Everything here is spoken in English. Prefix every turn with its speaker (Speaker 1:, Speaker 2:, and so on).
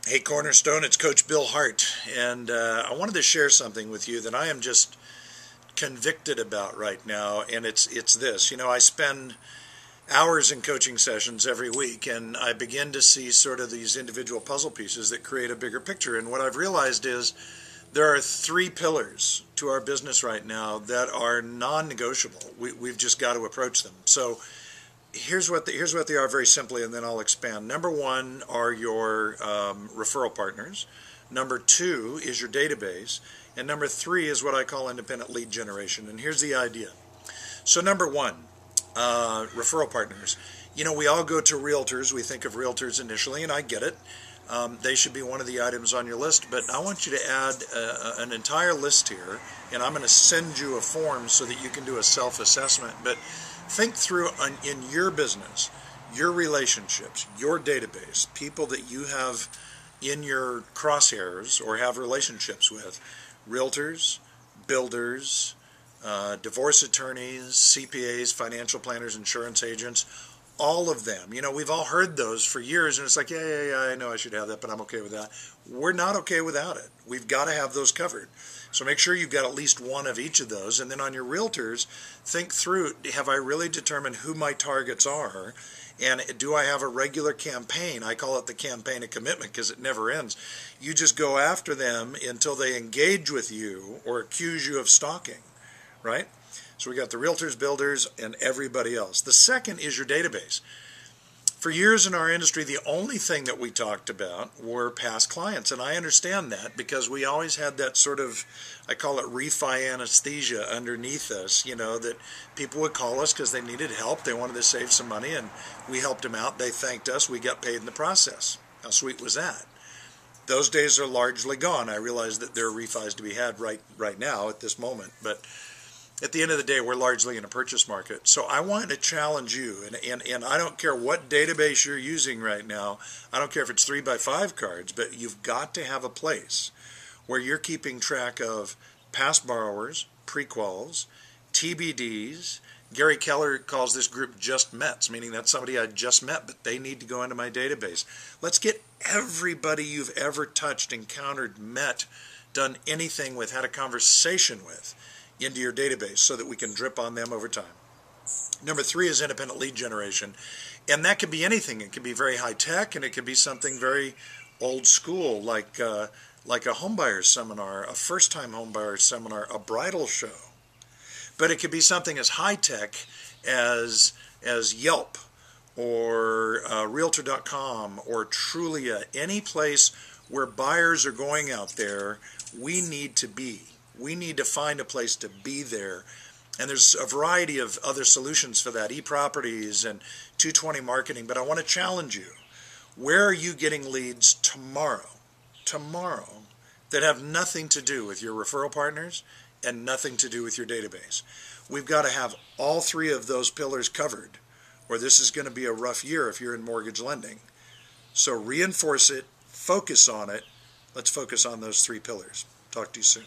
Speaker 1: Hey Cornerstone, it's Coach Bill Hart, and I wanted to share something with you that I am just convicted about right now, and it's this. I spend hours in coaching sessions every week, and I begin to see sort of these individual puzzle pieces that create a bigger picture. And what I've realized is there are three pillars to our business right now that are non-negotiable. We've just got to approach them. So here's what they are very simply, and then I'll expand. Number one are your referral partners. Number two is your database. And number three is what I call independent lead generation. And here's the idea. So number one, referral partners. We all go to realtors. We think of realtors initially, and I get it. They should be one of the items on your list, but I want you to add an entire list here, and I'm going to send you a form so that you can do a self-assessment. But think through in your business, your relationships, your database, people that you have in your crosshairs or have relationships with, realtors, builders, divorce attorneys, CPAs, financial planners, insurance agents, all of them. We've all heard those for years, and it's like, yeah, I know I should have that, but I'm okay with that. We're not okay without it. We've got to have those covered. So make sure you've got at least one of each of those. And then on your realtors, think through, have I really determined who my targets are? And do I have a regular campaign? I call it the campaign of commitment because it never ends. You just go after them until they engage with you or accuse you of stalking, right? So we got the realtors, builders, and everybody else. The second is your database. For years in our industry, the only thing that we talked about were past clients, and I understand that because we always had that sort of, I call it refi anesthesia underneath us, that people would call us because they needed help, they wanted to save some money, and we helped them out, they thanked us, we got paid in the process. How sweet was that? Those days are largely gone. I realize that there are refis to be had right now at this moment, but at the end of the day, we're largely in a purchase market. So I want to challenge you, and I don't care what database you're using right now. I don't care if it's 3x5 cards, but you've got to have a place where you're keeping track of past borrowers, pre-quals, TBDs. Gary Keller calls this group just mets, meaning that's somebody I just met, but they need to go into my database. Let's get everybody you've ever touched, encountered, met, done anything with, had a conversation with, into your database so that we can drip on them over time. Number three is independent lead generation. And that could be anything. It could be very high tech, and it could be something very old school, like a homebuyer seminar, a first-time homebuyer seminar, a bridal show. But it could be something as high tech as Yelp or Realtor.com or Trulia, any place where buyers are going out there, we need to be. We need to find a place to be there. And there's a variety of other solutions for that, e-properties and 220 marketing. But I want to challenge you. Where are you getting leads tomorrow, that have nothing to do with your referral partners and nothing to do with your database? We've got to have all three of those pillars covered, or this is going to be a rough year if you're in mortgage lending. So reinforce it, focus on it. Let's focus on those three pillars. Talk to you soon.